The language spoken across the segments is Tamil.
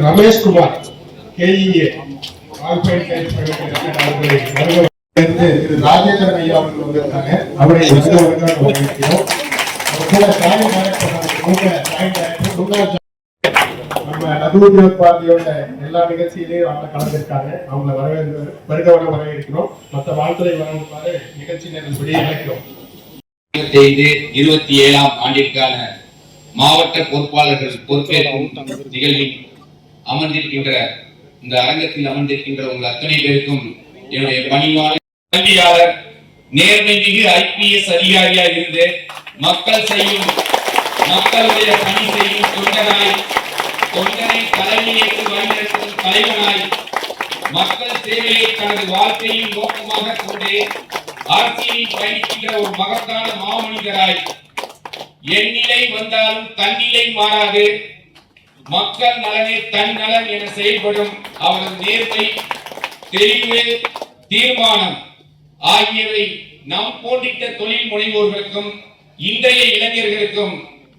ரமேஷ் குமார் KEA திரு ராஜேந்திரன் ஐயா அவர்கள் வந்திருக்காங்க. அவரை நம்ம நடுவுத்தியோக பார்வையோட எல்லா நிகழ்ச்சியிலையும் அவங்க கலந்துருக்காங்க. அவங்களை வரவேற்கிறோம். மற்ற வாழ்த்துறை வழங்குமாறு நிகழ்ச்சி நேரப்படி அழைக்கிறோம். 27ஆம் ஆண்டிற்கான மாவட்ட பொறுப்பாளர்கள் பொறுப்பேற்கும் நிகழ்வில் அமர்ந்திருக்கின்ற இந்த அரங்கத்தில் அமர்ந்திருக்கின்ற உங்கள் அத்தனை பேருக்கும் என்னுடைய பணிவான கல்வியாளர், நேர்மை மிகு IPS அதிகாரியாக இருந்து மக்களுடைய பணி செய்யும் தொண்டனை தலைமையேற்று வழிநடத்தும் தலைவனாய் மக்கள் சேவையை தனது வாழ்க்கையின் நோக்கமாக கொண்டு ஆட்சியில் பயணிக்கின்ற ஒரு மகத்தான மாமனிதராய் எந்நிலை வந்தாலும் தன்னிலை மாறாது மக்கள் நலனே தன் நலன் என செயல்படும் அவரது நேர்மை, தெளிவு, தீர்மானம் ஆகியவை நம் போன்ற தொழில் முனைவோர்களுக்கும் இன்றைய இளைஞர்களுக்கும்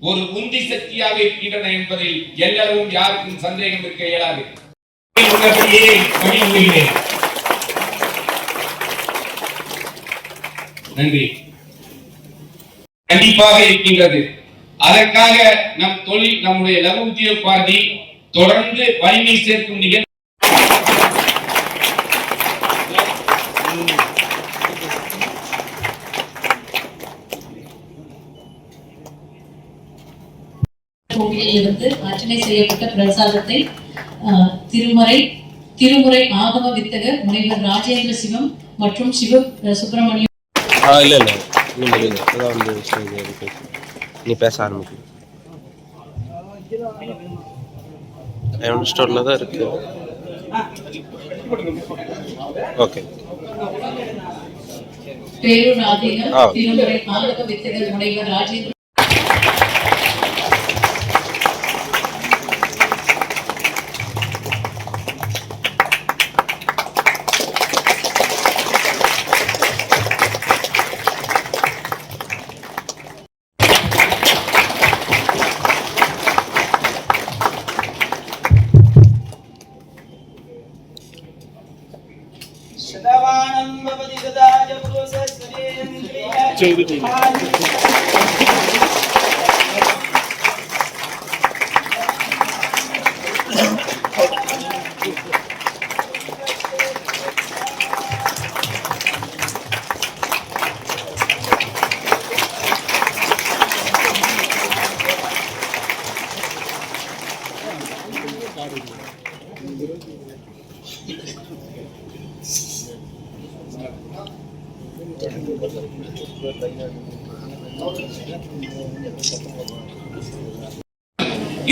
ஒரு உந்தி சக்தியாக இருக்கின்றன என்பதில் எல்லாரும் யாருக்கும் சந்தேகம் இருக்க இயலாது. நன்றி. கண்டிப்பாக இருக்கின்றது. அதற்காக நம் தொழில், நம்முடைய லகு உத்தியோக பார்வை தொடர்ந்து வலிமை சேர்க்கும் நிகழ்ச்சி இருந்து அர்ச்சனை செய்யப்பட்ட பிரசாதத்தை திருமுறை ஆகம வித்தகர் முனைவர் ராஜேந்திர சிவம் மற்றும் சுப்பிரமணியம் நீ பேச ஆரம்பிக்கும் ஸ்டோர்ல தான் இருக்கு. ஓகே. பேரூர் ஆதீனம் திருமுறை ஆகம வித்தகர் முனைவர் ராஜேந்திர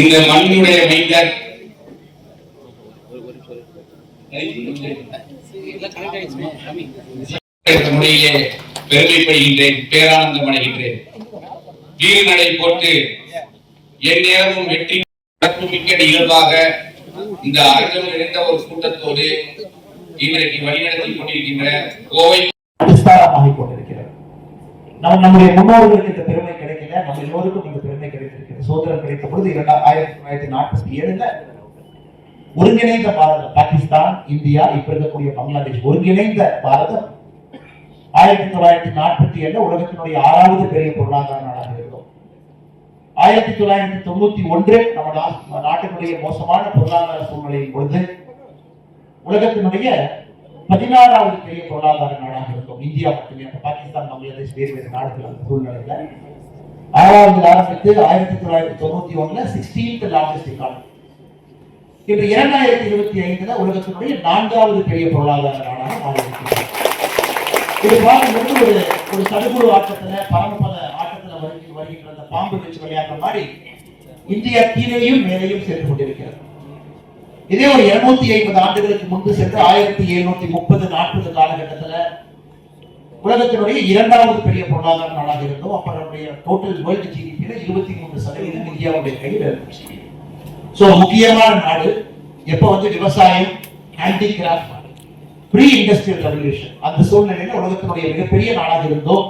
இந்த மண்ணுடைய மைந்தர் முறையிலே பெருமைப்படுகின்றேன், பேரானந்தம் அடைகின்றேன். வீறுநடை போட்டு என் நேரமும் வெற்றி மிக்க நிகழ்வாக இந்த அரங்கம் நிறைந்த ஒரு கூட்டத்தோடு இன்றைக்கு வழிநடத்தி கொண்டிருக்கின்ற கோவை கொண்டிருக்கிறது. நம்முடைய முன்னோர்களுக்கு இந்த பெருமை கிடைக்கல, நம்ம எல்லோருக்கும் இந்த பெருமை கிடைத்திருக்கிறது. சுதந்திரம் கிடைத்த பொழுது 1947 ஒருங்கிணைந்த பாரதம், பாகிஸ்தான், இந்தியா, இப்ப இருக்கக்கூடிய பங்களாதேஷ் ஒருங்கிணைந்த பாரதம் 1947 உலகத்தினுடைய 6வது பெரிய பொருளாதார நாடாக இருந்தோம். 1991 நம்ம நாட்டினுடைய மோசமான பொருளாதார சூழ்நிலையின் பொழுது உலகத்தினுடைய 16வது பெரிய பொருளாதார நாடாக இருக்கும். இந்தியா மட்டுமே, பாகிஸ்தான், பங்களாதேஷ் வேறு வேறு நாடுகள் அந்த சூழ்நிலையில 6வது ஆரம்பித்து 1991 16th லார்ஜஸ்ட் எக்கானமி. இன்று 2025 உலகத்தினுடைய 4வது பெரிய பொருளாதார நாடாக மாறியிருக்கிறது. இது பார்க்கும்போது ஒரு சடுகுடு ஆட்டத்துல, பரமபத ஆட்டத்துல வருகின்ற அந்த பாம்பு வச்சு விளையாடுற மாதிரி இந்தியா கீழேயும் மேலேயும் சென்று கொண்டிருக்கிறது. இதே ஒரு 250 ஆண்டுகளுக்கு முன்பு சென்று 1730-40 காலகட்டத்தில் உலகத்தினுடைய 2வது பெரிய பொருளாதார நாடாக இருந்தோம். அப்ப நம்முடைய டோட்டல் வேர்ல்டு ஜிடிபியில 23% இந்தியாவுடைய கையில் இருந்துச்சு. சோ முக்கியமான நாடு. எப்ப விவசாயம், ஹேண்டிகிராஃப்ட், ப்ரீ இண்டஸ்ட்ரியல் ரெவல்யூஷன், அந்த சூழ்நிலையில உலகத்தினுடைய மிகப்பெரிய நாடாக இருந்தோம்.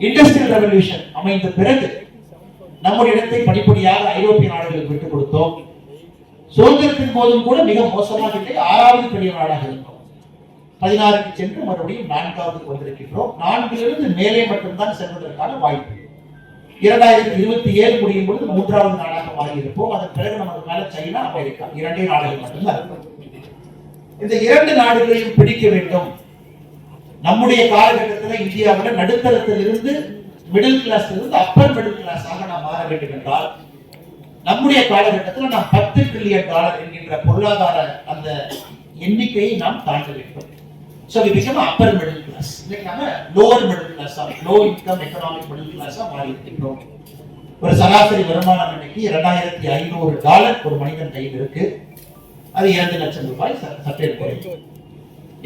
இண்டஸ்ட்ரியல் ரெவல்யூஷன் அமைந்த பிறகு நம்முடைய இடத்தை படிப்படியாக ஐரோப்பிய நாடுகளுக்கு விட்டுக் கொடுத்தோம். சுதந்திரத்தின் போதும் கூட மிக மோசமாக இல்லை, 6வது பெரிய நாடாக இருந்தோம். 16க்கு சென்று மறுபடியும் 4வது வந்திருக்கின்றோம். 4லிருந்து மேலே மட்டும்தான் செல்வதற்கான வாய்ப்பு. 2027 முடியும் பொழுது 3வது நாடாக மாறி இருப்போம். அதன் பிறகு நமக்கு மேல சைனா, அமெரிக்கா 2 நாடுகள் மட்டும்தான் இருக்கும். இந்த 2 நாடுகளையும் பிடிக்க வேண்டும். நம்முடைய காலகட்டத்தில் இந்தியாவில் நடுத்தரத்தில் இருந்து மிடில் கிளாஸ் இருந்து அப்பர் மிடில் கிளாஸாக நாம் மாற வேண்டும் என்றால் நம்முடைய காலகட்டத்தில் நாம் $10 பில்லியன் என்கின்ற பொருளாதார அந்த எண்ணிக்கையை நாம் தாண்ட வேண்டும். So we become upper middle class. இன்னைக்கு நாம lower middle class, low income economic middle class மாறி இருக்கிறோம். ஒரு சராசரி வருமானம் இன்னைக்கு $2,500 ஒரு மனிதன் கையில் இருக்கு. அது 2 லட்சம் ரூபாய் சற்றே குறையும்.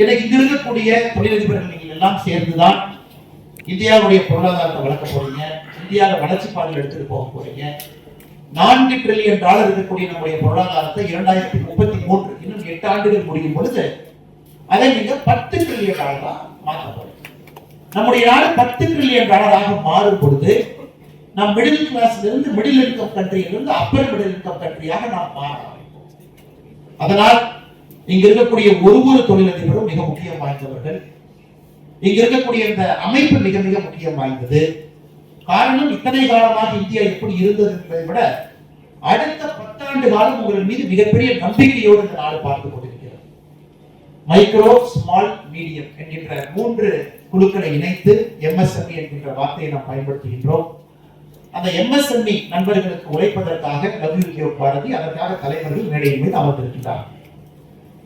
இன்னைக்கு இங்க இருக்கக்கூடிய தொழிலதிபர்கள் நீங்கள் எல்லாம் சேர்ந்துதான் இந்தியாவுடைய பொருளாதாரத்தை வளர்க்க போறீங்க. இந்தியாவை வளர்ச்சி பாதையில் எடுத்துட்டு போக போறீங்க. $4 டிரில்லியன் இருக்கக்கூடிய நம்முடைய பொருளாதாரத்தை 2033 இன்னும் 8 ஆண்டுகள் முடியும் பொழுது அதை நீங்க $10 டிரில்லியன் மாற்ற போறீங்க. நம்முடைய நாடு $10 டிரில்லியன் மாறும் பொழுது நாம் மிடில் கிளாஸ்ல இருந்து மிடில் இன்கம் கண்ட்ரியிலிருந்து அப்பர் மிடில் இன்கம் கண்ட்ரியாக நாம் மாற ஆரம்பிப்போம். அதனால் இங்க இருக்கக்கூடிய ஒரு தொழிலதிபரும் மிக முக்கியம் வாய்ந்தவர்கள். இங்க இருக்கக்கூடிய இந்த அமைப்பு மிக மிக முக்கியம் வாய்ந்தது. காரணம், இத்தனை காலமாக இந்தியா எப்படி இருந்தது என்பதை விட அடுத்த 10 ஆண்டு காலம் உங்கள் மீது மிகப்பெரிய நம்பிக்கையோடு இந்த நாடு பார்த்துக் கொண்டிருக்கிறது. மைக்ரோ, ஸ்மால், மீடியம் என்கின்ற 3 குழுக்களை இணைத்து MSME என்கின்ற வார்த்தையை நாம் பயன்படுத்துகின்றோம். அந்த MSME நண்பர்களுக்கு உழைப்பதற்காக லகு உத்யோக் பாரதி, அதற்காக தலைவர்கள் மேடையின் மீது அமர்ந்திருக்கிறார்.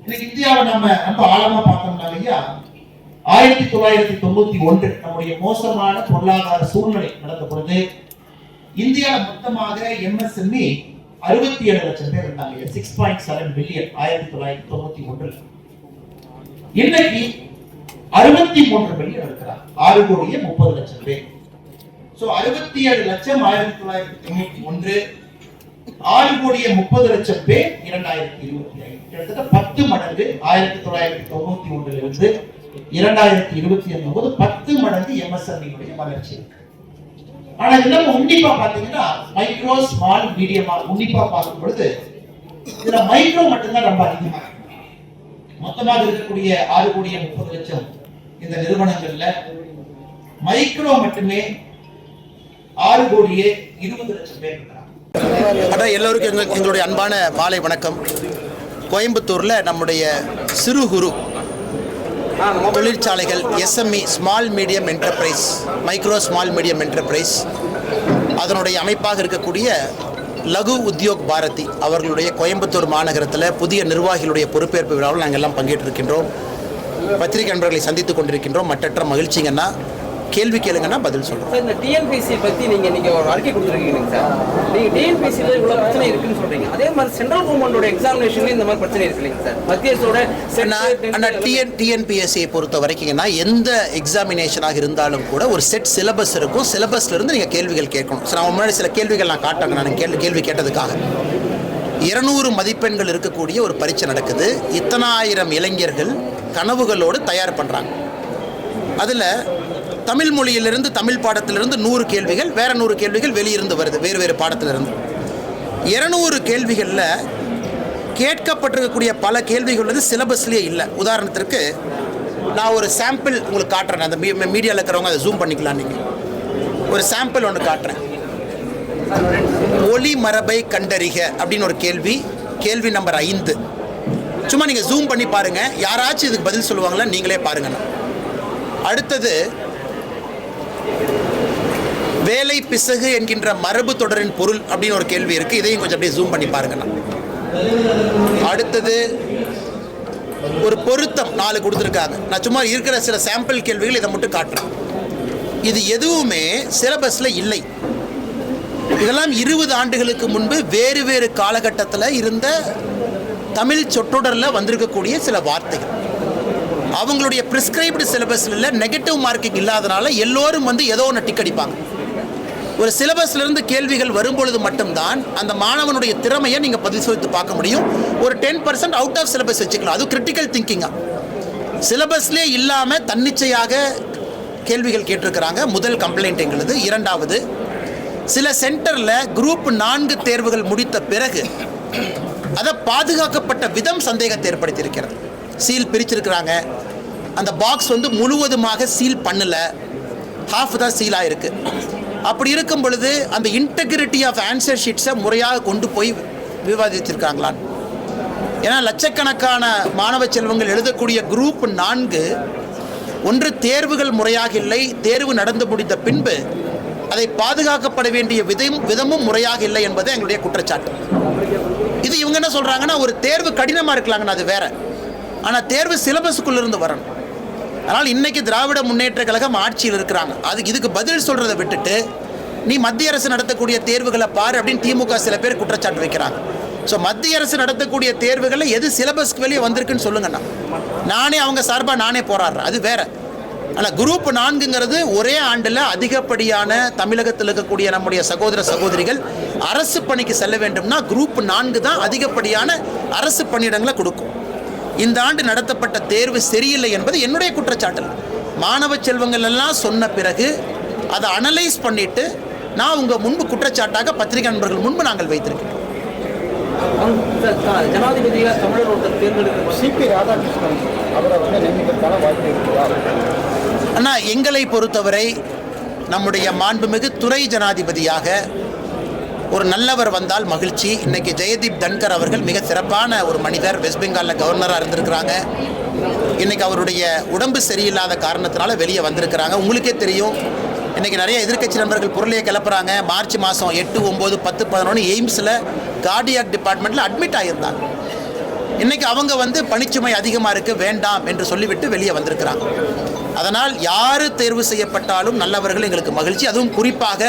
இன்னைக்கு இந்தியாவை நம்ம ரொம்ப ஆழமா பார்த்தோம்னாலையா 1991 நம்முடைய மோசமான பொருளாதார சூழ்நிலை நடந்த பொழுது இந்தியா மொத்தமாக MSME 67 லட்சம் பேர் இருந்தாங்க. 6.7 பில்லியன் 1991. இன்னைக்கு 63 பில்லியன் இருக்கிறார். 6,30 லட்சம் பேர். சோ 67 லட்சம் 1991, 6,30 லட்சம் பேர் 2025. கிட்டத்தட்ட 10 மடங்கு 1991 இருந்து 2025 10 மடங்கு MSME வளர்ச்சி இருக்கு. ஆனா இதெல்லாம் உன்னிப்பா பாத்தீங்கன்னா மைக்ரோ, ஸ்மால், மீடியமா உன்னிப்பா பார்க்கும் பொழுது இதுல மைக்ரோ மட்டும்தான் ரொம்ப அதிகமா இருக்கு. மொத்தமாக இருக்கக்கூடிய 6,30 லட்சம் இந்த நிறுவனங்கள்ல மைக்ரோ மட்டுமே 6,20 லட்சம் பேர் இருக்கிறாங்க. எல்லோருக்கும் எங்களுடைய அன்பான மாலை வணக்கம். கோயம்புத்தூர்ல நம்முடைய சிறு குறு தொழிற்சாலைகள் SME, small medium enterprise, micro small medium enterprise, அதனுடைய அமைப்பாக இருக்கக்கூடிய லகு உத்யோக் பாரதி அவர்களுடைய கோயம்புத்தூர் மாநகரத்தில் புதிய நிர்வாகிகளுடைய பொறுப்பேற்பு விழாவில் நாங்கள் எல்லாம் பங்கேற்றிருக்கின்றோம். பத்திரிகை நண்பர்களை சந்தித்துக் கொண்டிருக்கின்றோம். மற்றற்ற மகிழ்ச்சிங்கன்னா கேள்வி கேளுங்கன்னா பதில் சொல்றோம். இந்த TNPSC பத்தி நீங்க ஒரு அறிக்கை கொடுத்துருக்கீங்க சார். நீங்க TNPSCல இவ்வளவு பிரச்சனை இருக்குன்னு சொல்றீங்க. அதே மாதிரி சென்ட்ரல் கவர்மெண்டோட எக்ஸாமினேஷன்ல இந்த மாதிரி பிரச்சனை இருக்கு இல்லைங்க சார். மத்திய அரசோட TNPSC பொறுத்த வரைக்கும்னா எந்த எக்ஸாமினேஷனாக இருந்தாலும் கூட ஒரு செட் சிலபஸ் இருக்கும். சிலபஸ்ல இருந்து நீங்க கேள்விகள் கேட்கணும். நான் முன்னாடி சில கேள்விகள் நான் காட்டுறேன். நான் கேள்வி கேட்டதுக்காக 200 மதிப்பெண்கள் இருக்கக்கூடிய ஒரு பரீட்சை நடக்குது. இத்தனாயிரம் இளைஞர்கள் கனவுகளோடு தயார் பண்றாங்க. அதுல தமிழ் மொழியிலிருந்து, தமிழ் பாடத்திலிருந்து 100 கேள்விகள், வேற 100 கேள்விகள் வெளியிருந்து வருது, வேறு பாடத்திலிருந்து. 200 கேள்விகளில் கேட்கப்பட்டிருக்கக்கூடிய பல கேள்விகள் வந்து சிலபஸ்லேயே இல்லை. உதாரணத்திற்கு நான் ஒரு சாம்பிள் உங்களுக்கு காட்டுறேன். அந்த மீடியாவில் இருக்கிறவங்க அதை ஜூம் பண்ணிக்கலாம். நீங்கள் ஒரு சாம்பிள் ஒன்று காட்டுறேன். ஒளி மரபை கண்டறிக அப்படின்னு ஒரு கேள்வி நம்பர் 5. சும்மா நீங்கள் ஜூம் பண்ணி பாருங்கள். யாராச்சும் இதுக்கு பதில் சொல்லுவாங்களா? நீங்களே பாருங்கண்ணா. அடுத்தது வேலை பிசகு என்கின்ற மரபு தொடரின் பொருள் அப்படின்னு ஒரு கேள்வி இருக்கு. இதையும் கொஞ்சம் அப்படியே ஜூம் பண்ணி பாருங்கண்ணா. அடுத்தது ஒரு பொருத்தம் 4 கொடுத்துருக்காங்க. நான் சும்மா இருக்கிற சில சாம்பிள் கேள்விகள் இதை மட்டும் காட்டுறேன். இது எதுவுமே சிலபஸ்ல இல்லை. இதெல்லாம் 20 ஆண்டுகளுக்கு முன்பு வேறு காலகட்டத்தில் இருந்த தமிழ் சொற்றொடரில் வந்திருக்கக்கூடிய சில வார்த்தைகள். அவங்களுடைய பிரிஸ்கிரைப்டு சிலபஸ்ல நெகட்டிவ் மார்க்கிங் இல்லாதனால எல்லோரும் வந்து ஏதோ ஒன்று டிக் அடிப்பாங்க. ஒரு சிலபஸ்லேருந்து கேள்விகள் வரும்பொழுது மட்டும்தான் அந்த மாணவனுடைய திறமையை நீங்கள் பரிசோதித்து பார்க்க முடியும். ஒரு 10% அவுட் ஆஃப் சிலபஸ் வச்சுக்கலாம். அது கிரிட்டிக்கல் திங்கிங்காக சிலபஸ்லேயே இல்லாமல் தன்னிச்சையாக கேள்விகள் கேட்டிருக்கிறாங்க. முதல் கம்ப்ளைண்ட் எங்களுது. இரண்டாவது, சில சென்டரில் குரூப் 4 தேர்வுகள் முடித்த பிறகு அதை பாதுகாக்கப்பட்ட விதம் சந்தேகத்தை ஏற்படுத்தியிருக்கிறது. சீல் பிரிச்சிருக்கிறாங்க, அந்த பாக்ஸ் வந்து முழுவதுமாக சீல் பண்ணல, ஹாஃப் தான் சீலாக இருக்குது. அப்படி இருக்கும் பொழுது அந்த இன்டெகிரிட்டி ஆஃப் ஆன்சர் ஷீட்ஸை முறையாக கொண்டு போய் விவாதிச்சிருக்காங்களான்னு. ஏன்னா லட்சக்கணக்கான மாணவ செல்வங்கள் எழுதக்கூடிய குரூப் 4 ஒன்று தேர்வுகள் முறையாக இல்லை, தேர்வு நடந்து முடிந்த பின்பு அதை பாதுகாக்கப்பட வேண்டிய விதமும் முறையாக இல்லை என்பது எங்களுடைய குற்றச்சாட்டு. இது இவங்க என்ன சொல்கிறாங்கன்னா, ஒரு தேர்வு கடினமாக இருக்கலாங்கன்னு, அது வேற. ஆனால் தேர்வு சிலபஸுக்குள்ளிருந்து வரணும். அதனால் இன்றைக்கி திராவிட முன்னேற்ற கழகம் ஆட்சியில் இருக்கிறாங்க. இதுக்கு பதில் சொல்கிறத விட்டுட்டு நீ மத்திய அரசு நடத்தக்கூடிய தேர்வுகளை பாரு அப்படின்னு திமுக சில பேர் குற்றச்சாட்டு வைக்கிறாங்க. ஸோ மத்திய அரசு நடத்தக்கூடிய தேர்வுகளில் எது சிலபஸ்க்கு வெளியே வந்திருக்குன்னு சொல்லுங்கண்ணா, நானே அவங்க சார்பாக நானே போராடுறேன், அது வேற. ஆனால் குரூப் 4ங்கிறது ஒரே ஆண்டில் அதிகப்படியான தமிழகத்தில் இருக்கக்கூடிய நம்முடைய சகோதர சகோதரிகள் அரசு பணிக்கு செல்ல வேண்டும்னா குரூப் 4 தான் அதிகப்படியான அரசு பணியிடங்களை கொடுக்கும். இந்த ஆண்டு நடத்தப்பட்ட தேர்வு சரியில்லை என்பது என்னுடைய குற்றச்சாட்டு. மாணவ செல்வங்கள் எல்லாம் சொன்ன பிறகு அதை அனலைஸ் பண்ணிட்டு நான் உங்கள் முன்பு குற்றச்சாட்டாக பத்திரிகை நண்பர்கள் முன்பு நாங்கள் வைத்திருக்கிறோம். ஜனாதிபதியாக தமிழர் ஒருத்தர் தேர்ந்தெடுக்க சிபி ராதாகிருஷ்ணன் அவரை வந்து நியமிக்கிறதுக்கான வாய்ப்பு இருக்கிறார். ஆனால் எங்களை பொறுத்தவரை நம்முடைய மாண்புமிகு துறை ஜனாதிபதியாக ஒரு நல்லவர் வந்தால் மகிழ்ச்சி. இன்றைக்கி ஜெயதீப் தன்கர் அவர்கள் மிக சிறப்பான ஒரு மனிதர், வெஸ்ட் பெங்காலில் கவர்னராக இருந்திருக்கிறாங்க. இன்றைக்கி அவருடைய உடம்பு சரியில்லாத காரணத்தினால வெளியே வந்திருக்கிறாங்க. உங்களுக்கே தெரியும், இன்றைக்கி நிறைய எதிர்க்கட்சி நண்பர்கள் பொருளையை கிளப்புறாங்க. மார்ச் மாதம் 8, 9, 10, 11 எய்ம்ஸில் கார்டியாக் டிபார்ட்மெண்ட்டில் அட்மிட் ஆகியிருந்தாங்க. இன்றைக்கி அவங்க வந்து பணிச்சுமை அதிகமாக இருக்குது, வேண்டாம் என்று சொல்லிவிட்டு வெளியே வந்திருக்கிறாங்க. அதனால் யார் தேர்வு செய்யப்பட்டாலும் நல்லவர்கள் எங்களுக்கு மகிழ்ச்சி. அதுவும் குறிப்பாக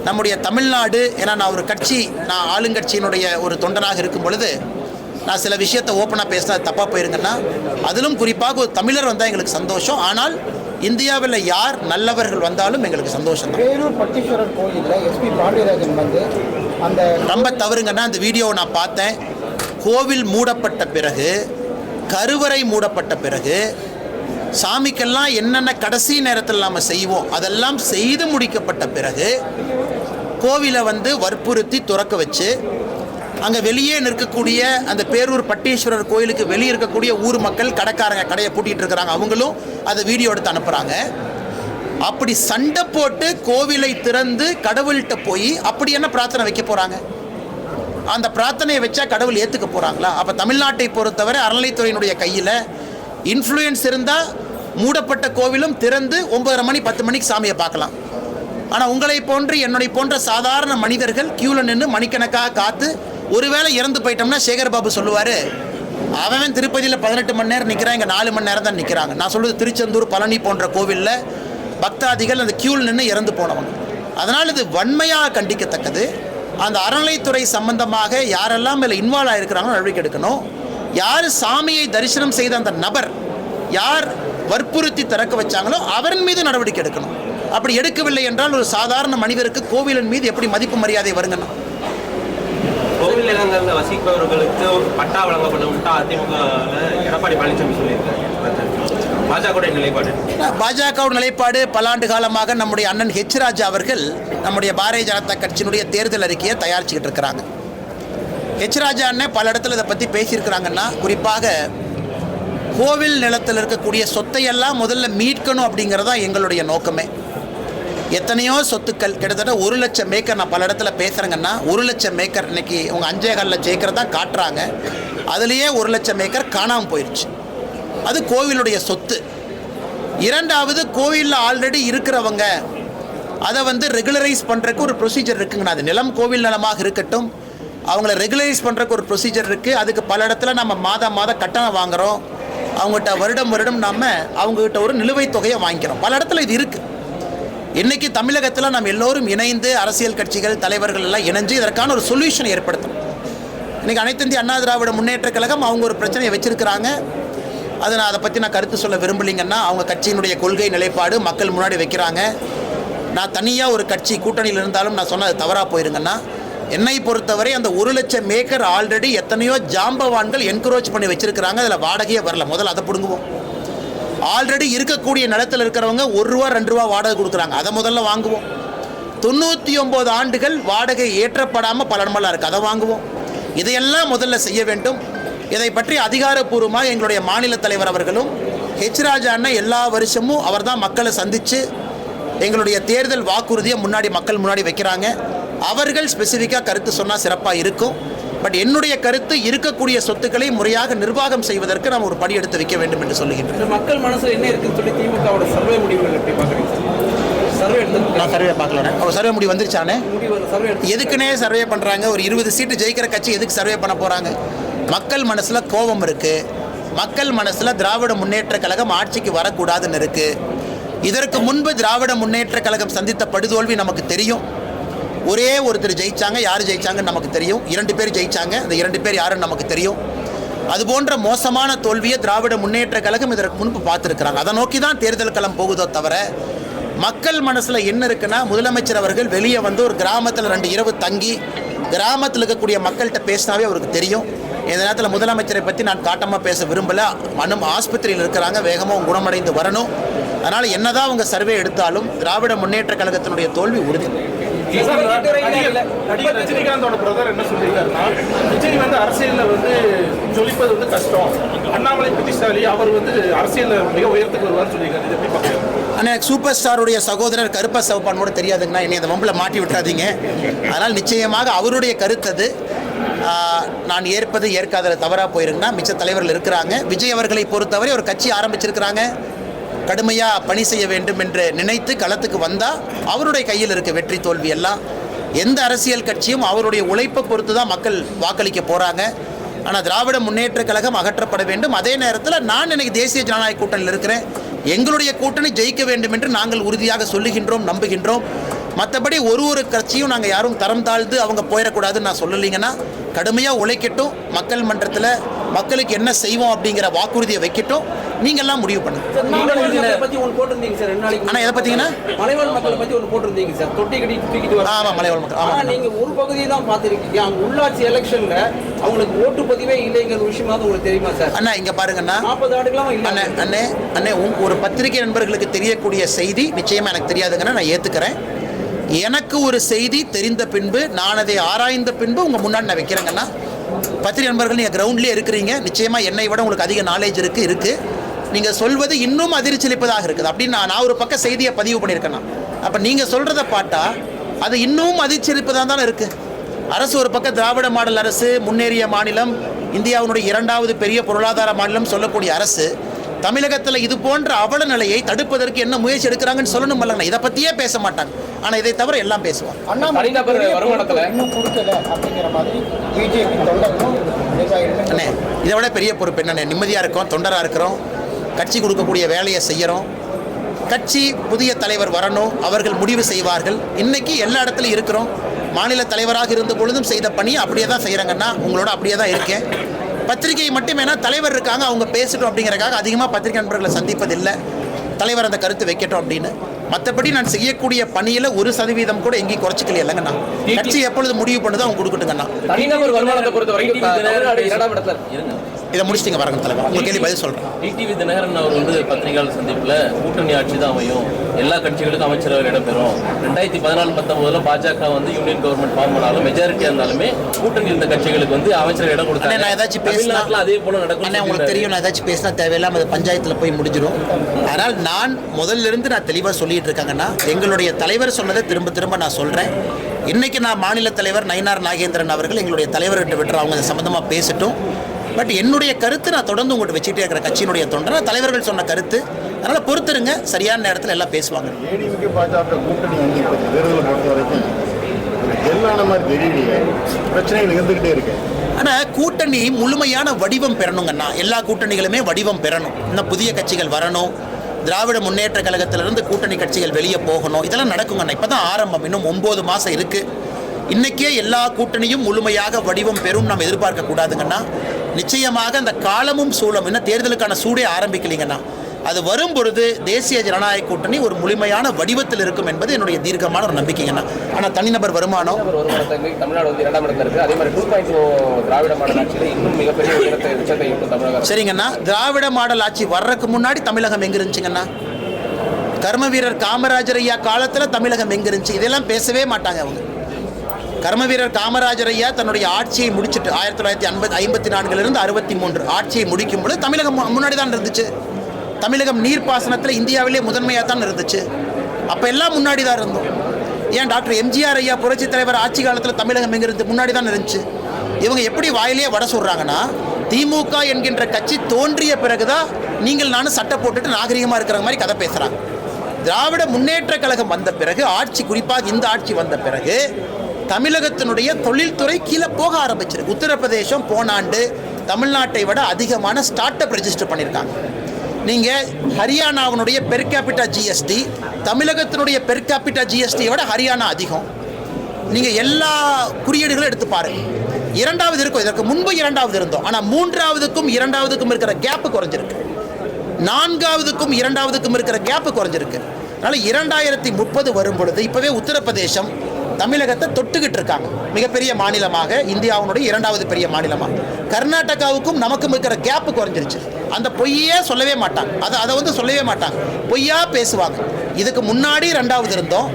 நம்முடைய தமிழ்நாடு, ஏன்னா நான் ஒரு கட்சி, நான் ஆளுங்கட்சியினுடைய ஒரு தொண்டனாக இருக்கும் பொழுது நான் சில விஷயத்தை ஓப்பனாக பேசினா தப்பாக போயிருங்கன்னா, அதிலும் குறிப்பாக ஒரு தமிழர் வந்தால் எங்களுக்கு சந்தோஷம். ஆனால் இந்தியாவில் யார் நல்லவர்கள் வந்தாலும் எங்களுக்கு சந்தோஷம் தான். வேலூர் பட்டீஸ்வரர் கோயிலில் எஸ்பி பாண்டியராஜன் வந்து அந்த ரொம்ப தவறுங்கன்னா, அந்த வீடியோவை நான் பார்த்தேன். கோவில் மூடப்பட்ட பிறகு, கருவறை மூடப்பட்ட பிறகு, சாமிக்கெல்லாம் என்னென்ன கடைசி நேரத்தில் நாம் செய்வோம் அதெல்லாம் செய்து முடிக்கப்பட்ட பிறகு கோவிலை வந்து வற்புறுத்தி துறக்க வச்சு அங்கே வெளியே நிற்கக்கூடிய அந்த பேரூர் பட்டீஸ்வரர் கோயிலுக்கு வெளியே இருக்கக்கூடிய ஊர் மக்கள், கடைக்காரங்க கடையை பூட்டிகிட்டு இருக்கிறாங்க, அவங்களும் அதை வீடியோ எடுத்து அனுப்புகிறாங்க. அப்படி சண்டை போட்டு கோவிலை திறந்து கடவுள்கிட்ட போய் அப்படி என்ன பிரார்த்தனை வைக்க போகிறாங்க? அந்த பிரார்த்தனையை வச்சா கடவுள் ஏற்றுக்க போகிறாங்களா? அப்போ தமிழ்நாட்டை பொறுத்தவரை அறநிலைத்துறையினுடைய கையில் இன்ஃப்ளூயன்ஸ் இருந்தால் மூடப்பட்ட கோவிலும் திறந்து 9:30 மணி 10 மணிக்கு சாமியை பார்க்கலாம். ஆனால் உங்களை போன்று என்னுடைய போன்ற சாதாரண மனிதர்கள் கியூவில் நின்று மணிக்கணக்காக காத்து ஒருவேளை இறந்து போயிட்டோம்னா சேகர்பாபு சொல்லுவார், அவன் திருப்பதியில் 18 மணி நேரம் நிற்கிறான், இங்கே 4 மணி நேரம் தான் நிற்கிறாங்க. நான் சொல்கிறது திருச்செந்தூர், பழனி போன்ற கோவிலில் பக்தாதிகள் அந்த கியூவில் நின்று இறந்து போனவங்க. அதனால் இது வன்மையாக கண்டிக்கத்தக்கது. அந்த அறநிலைத்துறை சம்பந்தமாக யாரெல்லாம் இதில் இன்வால்வ் ஆகிருக்கிறாங்களோ நடவடிக்கை எடுக்கணும். யார் சாமியை தரிசனம் செய்த அந்த நபர், யார் வற்புறுத்தி திறக்க வச்சாங்களோ அவரின் மீது நடவடிக்கை எடுக்கணும். அப்படி எடுக்கவில்லை என்றால் ஒரு சாதாரண மனிதருக்கு கோவிலின் மீது எப்படி மதிப்பு மரியாதை வருங்கண்ணா? கோவில் நிலங்களில் வசிப்பவர்களுக்கு பட்டா வழங்கப்படும் அதிமுக எடப்பாடி பழனிசாமி சொல்லியிருக்காரு. பாஜகவுடைய நிலைப்பாடு பல ஆண்டு காலமாக நம்முடைய அண்ணன் ஹெச் ராஜா அவர்கள் நம்முடைய பாரதிய ஜனதா கட்சியினுடைய தேர்தல் அறிக்கையை தயாரிச்சுக்கிட்டு இருக்கிறாங்க. ஹெச் ராஜா அண்ணன் பல இடத்துல இதை பற்றி பேசியிருக்கிறாங்கன்னா, குறிப்பாக கோவில் நிலத்தில் இருக்கக்கூடிய சொத்தையெல்லாம் முதல்ல மீட்கணும் அப்படிங்கிறதா எங்களுடைய நோக்கமே. எத்தனையோ சொத்துக்கள், கிட்டத்தட்ட 1 லட்சம் ஏக்கர், நான் பல இடத்துல பேசுகிறேங்கன்னா 1 லட்சம் ஏக்கர் இன்னைக்கு அவங்க 5.25 லட்சம் ஏக்கர் தான் காட்டுறாங்க. அதுலேயே 1 லட்சம் ஏக்கர் காணாமல் போயிடுச்சு. அது கோவிலுடைய சொத்து. இரண்டாவது, கோவிலில் ஆல்ரெடி இருக்கிறவங்க அதை வந்து ரெகுலரைஸ் பண்ணுறதுக்கு ஒரு ப்ரொசீஜர் இருக்குங்கண்ணா. அது நிலம் கோவில் நிலமாக இருக்கட்டும், அவங்கள ரெகுலரைஸ் பண்ணுறதுக்கு ஒரு ப்ரொசீஜர் இருக்குது. அதுக்கு பல இடத்துல நம்ம மாதம் கட்டணம் வாங்குகிறோம். அவங்ககிட்ட வருடம் நம்ம அவங்ககிட்ட ஒரு நிலுவைத் தொகையை வாங்கிக்கிறோம். பல இடத்துல இது இருக்குது. இன்றைக்கி தமிழகத்தில் நம்ம எல்லோரும் இணைந்து, அரசியல் கட்சிகள் தலைவர்கள் எல்லாம் இணைஞ்சு இதற்கான ஒரு சொல்யூஷன் ஏற்படுத்தணும். இன்றைக்கி அனைத்து இந்திய அண்ணா திராவிட முன்னேற்ற கழகம் அவங்க ஒரு பிரச்சனையை வச்சுருக்கிறாங்க. அதை பற்றி நான் கருத்து சொல்ல விரும்பலிங்கன்னா, அவங்க கட்சியினுடைய கொள்கை நிலைப்பாடு மக்கள் முன்னாடி வைக்கிறாங்க. நான் தனியாக ஒரு கட்சி கூட்டணியில் இருந்தாலும் நான் சொன்னது தவறாக போயிருங்கன்னா, என்னை பொறுத்தவரை அந்த 1 லட்சம் ஏக்கர் ஆல்ரெடி எத்தனையோ ஜாம்பவான்கள் என்கரேஜ் பண்ணி வச்சுருக்கிறாங்க. அதில் வாடகையே வரல. முதல்ல அதை பிடுங்குவோம். ஆல்ரெடி இருக்கக்கூடிய நிலத்தில் இருக்கிறவங்க 1 ரூபா 2 ரூபா வாடகை கொடுக்குறாங்க. அதை முதல்ல வாங்குவோம். 99 ஆண்டுகள் வாடகை ஏற்றப்படாமல் பல இடமெல்லாம் இருக்குது, அதை வாங்குவோம். இதையெல்லாம் முதல்ல செய்ய வேண்டும். இதை பற்றி அதிகாரப்பூர்வமாக எங்களுடைய மாநில தலைவர் அவர்களும் ராஜா அண்ணன் எல்லா வருஷமும் அவர் தான் மக்களை சந்தித்து எங்களுடைய தேர்தல் வாக்குறுதியை மக்கள் முன்னாடி வைக்கிறாங்க. அவர்கள் ஸ்பெசிஃபிக்காக கருத்து சொன்னால் சிறப்பாக இருக்கும். பட் என்னுடைய கருத்து இருக்கக்கூடிய சொத்துக்களை முறையாக நிர்வாகம் செய்வதற்கு நாம் ஒரு படி எடுத்து வைக்க வேண்டும் என்று சொல்லுகின்றேன். மக்கள் மனசில் என்ன இருக்குன்னு சொல்லி திமுகவோட சர்வே முடிவுகள் எப்படி பார்க்குறீங்க? சர்வே பார்க்கல. அவர் சர்வே முடிவு வந்துருச்சானே? எதுக்குன்னே சர்வே பண்ணுறாங்க? ஒரு 20 சீட்டு ஜெயிக்கிற கட்சி எதுக்கு சர்வே பண்ண போகிறாங்க? மக்கள் மனசில் கோபம் இருக்குது. மக்கள் மனசில் திராவிட முன்னேற்ற கழகம் ஆட்சிக்கு வரக்கூடாதுன்னு இருக்குது. இதற்கு முன்பு திராவிட முன்னேற்ற கழகம் சந்தித்த படுதோல்வி நமக்கு தெரியும். ஒரே ஒருத்தர் ஜெயிச்சாங்க. யார் ஜெயிச்சாங்கன்னு நமக்கு தெரியும். 2 பேர் ஜெயிச்சாங்க. அந்த 2 பேர் யாருன்னு நமக்கு தெரியும். அதுபோன்ற மோசமான தோல்வியை திராவிட முன்னேற்ற கழகம் இதற்கு முன்பு பார்த்துருக்குறாங்க. அதை நோக்கி தான் தேர்தல் களம் போகுதோ தவிர மக்கள் மனசில் என்ன இருக்குன்னா, முதலமைச்சர் அவர்கள் வெளியே வந்து ஒரு கிராமத்தில் 2 இரவு தங்கி கிராமத்தில் இருக்கக்கூடிய மக்கள்கிட்ட பேசினாவே அவருக்கு தெரியும். இந்த நேரத்தில் முதலமைச்சரை பற்றி நான் காட்டமாக பேச விரும்பலை. ஆஸ்பத்திரியில் இருக்கிறாங்க, வேகமாக குணமடைந்து வரணும். அதனால் என்னதான் அவங்க சர்வே எடுத்தாலும் திராவிட முன்னேற்ற கழகத்தினுடைய தோல்வி உறுதி. நடிகர் ரஜினிகாந்தோட பிரதர் என்ன சொல்லியிருக்காருன்னா, விஜய் வந்து அரசியலில் வந்து ஜொலிப்பது வந்து கஷ்டம், அண்ணாமலை புத்திசாலி, அவர் வந்து அரசியலில் மிக உயரத்துக்கு வருவார்னு சொல்லியிருக்காரு. இது எப்படி பார்க்குறீங்க? ஆனால் சூப்பர் ஸ்டாருடைய சகோதரர் கருப்பா சவப்பான் கூட தெரியாதுங்கன்னா என்னை அந்த வம்பில் மாட்டி விட்டுறாதீங்க. அதனால் நிச்சயமாக அவருடைய கருத்து அது. நான் ஏற்பது ஏற்காத தவறாக போயிருக்குன்னா மிச்ச தலைவர்கள் இருக்கிறாங்க. விஜய் அவர்களை பொறுத்தவரை ஒரு கட்சி ஆரம்பிச்சிருக்கிறாங்க. கடுமையாக பணி செய்ய வேண்டும் என்று நினைத்து களத்துக்கு வந்தால் அவருடைய கையில் இருக்க வெற்றி தோல்வி எல்லாம். எந்த அரசியல் கட்சியும் அவருடைய உழைப்பை பொறுத்து தான் மக்கள் வாக்களிக்க போகிறாங்க. ஆனால் திராவிட முன்னேற்ற கழகம் அகற்றப்பட வேண்டும். அதே நேரத்தில் நான் இன்னைக்கு தேசிய ஜனநாயக கூட்டணியில் இருக்கிறேன். எங்களுடைய கூட்டணி ஜெயிக்க வேண்டும் என்று நாங்கள் உறுதியாக சொல்லுகின்றோம், நம்புகின்றோம். மற்றபடி ஒரு கட்சியும் நாங்கள் யாரும் தரம் தாழ்ந்து அவங்க போயிடக்கூடாதுன்னு நான் சொல்லலைங்கன்னா, கடுமையாக உழைக்கட்டும், மக்கள் மன்றத்தில் மக்களுக்கு என்ன செய்வோம் அப்படிங்கிற வாக்குறுதியை வைக்கட்டும். நீங்கள்லாம் முடிவு பண்ணுங்க. ஆனால் எதை பார்த்தீங்கன்னா மலைவாழ் மக்களை பற்றி ஒன்று போட்டிருந்தீங்க சார். தொட்டி கட்டி தூக்கிட்டு வர. ஆமாம், மலைவாழ் மக்கள். ஆனால் நீங்கள் ஒரு பகுதியை தான் பார்த்துருக்கீங்க. அவங்க உள்ளாட்சி எலெக்ஷனில் அவங்களுக்கு ஓட்டு பதிவே இல்லைங்கிற விஷயமாவது உங்களுக்கு தெரியுமா சார்? அண்ணா இங்கே பாருங்கண்ணா, 40 ஆண்டுகளாக இல்லை. அண்ணே ஒரு பத்திரிகை நண்பர்களுக்கு தெரியக்கூடிய செய்தி நிச்சயமாக எனக்கு தெரியாதுங்கன்னா நான் ஏற்றுக்கிறேன். எனக்கு ஒரு செய்தி தெரிந்த பின்பு நான் அதை ஆராய்ந்த பின்பு உங்கள் முன்னாடி நான் வைக்கிறேங்கன்னா, பத்திரிகை நண்பர்கள் நீங்கள் கிரவுண்ட்லேயே இருக்கிறீங்க, நிச்சயமாக என்னை விட உங்களுக்கு அதிக நாலேஜ் இருக்குது. நீங்கள் சொல்வது இன்னும் அதிர்ச்சியளிப்பதாக இருக்குது அப்படின்னு நான் ஒரு பக்கம் செய்தியை பதிவு பண்ணியிருக்கேன்னா, அப்போ நீங்கள் சொல்கிறத பார்த்தா அது இன்னும் அதிர்ச்சியளிப்பதாக தானே இருக்குது. அரசு ஒரு பக்கம் திராவிட மாடல் அரசு, முன்னேறிய மாநிலம், இந்தியாவினுடைய 2வது பெரிய பொருளாதார மாநிலம் சொல்லக்கூடிய அரசு, தமிழகத்தில் இது போன்ற அவல நிலையை தடுப்பதற்கு என்ன முயற்சி எடுக்கிறாங்கன்னு சொல்லணும் இல்லைங்க. இதை பற்றியே பேச மாட்டாங்க. ஆனால் இதை தவிர எல்லாம் பேசுவாங்க. அண்ணே இதை விட பெரிய பொறுப்பு என்னண்ணே? நிம்மதியாக இருக்கோம், தொண்டராக இருக்கிறோம், கட்சி கொடுக்கக்கூடிய வேலையை செய்கிறோம். கட்சி புதிய தலைவர் வரணும், அவர்கள் முடிவு செய்வார்கள். இன்னைக்கு எல்லா இடத்துலையும் இருக்கிறோம். மாநில தலைவராக இருந்த பொழுதும் செய்த பணி அப்படியே தான் செய்கிறாங்கன்னா, உங்களோட அப்படியே தான் இருக்கேன். பத்திரிகை மட்டுமேனா தலைவர் இருக்காங்க, அவங்க பேசட்டும் அப்படிங்கிறக்காக அதிகமாக பத்திரிகை நண்பர்களை சந்திப்பதில்லை. தலைவர் அந்த கருத்து வைக்கட்டும் அப்படின்னு. மற்றபடி நான் செய்யக்கூடிய பணியில் 1% கூட எங்கேயும் குறைச்சிக்கல இல்லைங்கண்ணா. கட்சி எப்பொழுது முடிவு பண்ணுதோ அவங்க கொடுக்கட்டுங்கண்ணா. இதை முடிச்சிட்டிங்க வரங்க தலைவர், உங்கள் கேள்வி பதில் சொல்கிறேன். டிடிவி தினகரன் அவர் வந்து பத்திரிகையாளர் சந்திப்பில் கூட்டணி ஆட்சி தான் அமையும், எல்லா கட்சிகளுக்கும் அமைச்சரவை இடம்பெறும், 2014-19 பாஜக வந்து யூனியன் கவர்மெண்ட் ஃபார்ம் பண்ணாலும் மெஜாரிட்டியாக இருந்தாலுமே கூட்டணி இருந்த கட்சிகளுக்கு வந்து அமைச்சரவை இடம் கொடுத்தாங்க. நான் ஏதாச்சும் பேசினா அதே போல நடக்கும். உங்களுக்கு தெரியும், நான் ஏதாச்சும் பேசினா தேவையில்லாமல் அது பஞ்சாயத்தில் போய் முடிஞ்சிடும். அதனால் நான் முதல்லிருந்து நான் தெளிவாக சொல்லிட்டு இருக்காங்கன்னா, எங்களுடைய தலைவர் சொன்னதை திரும்ப திரும்ப நான் சொல்கிறேன். இன்றைக்கி நான் மாநில தலைவர் நயினார் நாகேந்திரன் அவர்கள் எங்களுடைய தலைவர்கிட்ட விட்டுற அவங்க சம்மந்தமாக பேசட்டும். பட் என்னுடைய கருத்து நான் தொடர்ந்து உங்கள்கிட்ட வச்சுக்கிட்டே இருக்கிற கட்சியினுடைய தொண்டர் தலைவர்கள் சொன்ன கருத்து. அதனால் பொறுத்துருங்க, சரியான நேரத்தில் எல்லாம் பேசுவாங்க. ஏடிஎம்கே பாஜக கூட்டணி வந்து தேர்தலை பொறுத்த வரைக்கும் எல்லான மாதிரி தெரியலையே, பிரச்சனைகள் இருந்துக்கிட்டே இருக்கு. ஆனால் கூட்டணி முழுமையான வடிவம் பெறணுங்கண்ணா. எல்லா கூட்டணிகளுமே வடிவம் பெறணும். இன்னும் புதிய கட்சிகள் வரணும், திராவிட முன்னேற்ற கழகத்திலிருந்து கூட்டணி கட்சிகள் வெளியே போகணும். இதெல்லாம் நடக்குங்கண்ணா. இப்போ தான் ஆரம்பம், இன்னும் 9 மாதம் இருக்குது. இன்றைக்கே எல்லா கூட்டணியும் முழுமையாக வடிவம் பெறும் நம்ம எதிர்பார்க்கக்கூடாதுங்கன்னா. நிச்சயமாக அந்த காலமும் சூழலும் இன்னும் தேர்தலுக்கான சூடே ஆரம்பிக்கலைங்கன்னா, அது வரும் பொழுது தேசிய ஜனநாயக கூட்டணி ஒரு முழுமையான வடிவத்தில் இருக்கும் என்பது என்னுடைய தீர்க்கமான ஒரு நம்பிக்கைங்கண்ணா. ஆனால் தனிநபர் வருமானம் தமிழ்நாடு வந்து 2ஆம் இடத்துல இருக்குது. அதே மாதிரி 2.0 திராவிட மாடல் ஆட்சியில் இன்னும் மிகப்பெரிய உச்சத்தை தமிழகம். சரிங்கண்ணா, திராவிட மாடல் ஆட்சி வர்றதுக்கு முன்னாடி தமிழகம் எங்கே இருந்துச்சுங்கண்ணா? கர்ம வீரர் காமராஜர் ஐயா காலத்தில் தமிழகம் எங்கே இருந்துச்சு? இதெல்லாம் பேசவே மாட்டாங்க அவங்க. கர்ம வீரர் காமராஜர் ஐயா தன்னுடைய ஆட்சியை முடிச்சுட்டு 1954 63 ஆட்சியை முடிக்கும் பொழுது தமிழகம் முன்னாடி தான் இருந்துச்சு. தமிழகம் நீர்ப்பாசனத்தில் இந்தியாவிலே முதன்மையாக தான் இருந்துச்சு. அப்போ எல்லாம் முன்னாடி தான் இருந்தோம். ஏன் டாக்டர் எம்ஜிஆர் ஐயா புரட்சி தலைவர் ஆட்சி காலத்தில் தமிழகம் எங்கே இருந்து முன்னாடி தான் இருந்துச்சு. இவங்க எப்படி வாயிலேயே வட சொல்கிறாங்கன்னா, திமுக என்கின்ற கட்சி தோன்றிய பிறகுதான் நீங்கள் நானும் சட்டை போட்டுட்டு நாகரிகமாக இருக்கிற மாதிரி கதை பேசுகிறாங்க. திராவிட முன்னேற்ற கழகம் வந்த பிறகு, ஆட்சி குறிப்பாக இந்த ஆட்சி வந்த பிறகு தமிழகத்தினுடைய தொழில்துறை கீழே போக ஆரம்பிச்சிருக்கு. உத்தரப்பிரதேசம் போன ஆண்டு தமிழ்நாட்டை விட அதிகமான ஸ்டார்ட் அப் ரெஜிஸ்டர் பண்ணியிருக்காங்க. நீங்கள் ஹரியானாவினுடைய பெர் கேபிட்டா ஜிஎஸ்டி தமிழகத்தினுடைய பெர் கேபிட்டா ஜிஎஸ்டியை விட ஹரியானா அதிகம். நீங்கள் எல்லா குறியீடுகளும் எடுத்து பாருங்கள். இரண்டாவது இருக்கும், இதற்கு முன்பு இரண்டாவது இருந்தோம். ஆனால் மூன்றாவதுக்கும் இரண்டாவதுக்கும் இருக்கிற கேப்பு குறைஞ்சிருக்கு. நான்காவதுக்கும் இரண்டாவதுக்கும் இருக்கிற கேப்பு குறைஞ்சிருக்கு. அதனால் 2030 வரும் பொழுது இப்போவே உத்தரப்பிரதேசம் தமிழகத்தை தொட்டுக்கிட்டு இருக்காங்க. மிகப்பெரிய மாநிலமாக, இந்தியாவுடைய இரண்டாவது பெரிய மாநிலமாக. கர்நாடகாவுக்கும் நமக்கும் இருக்கிற கேப்பு குறைஞ்சிருச்சு. அந்த பொய்யே சொல்லவே மாட்டாங்க. அதை சொல்லவே மாட்டாங்க, பொய்யா பேசுவாங்க. இதுக்கு முன்னாடி ரெண்டாவது இருந்தோம்,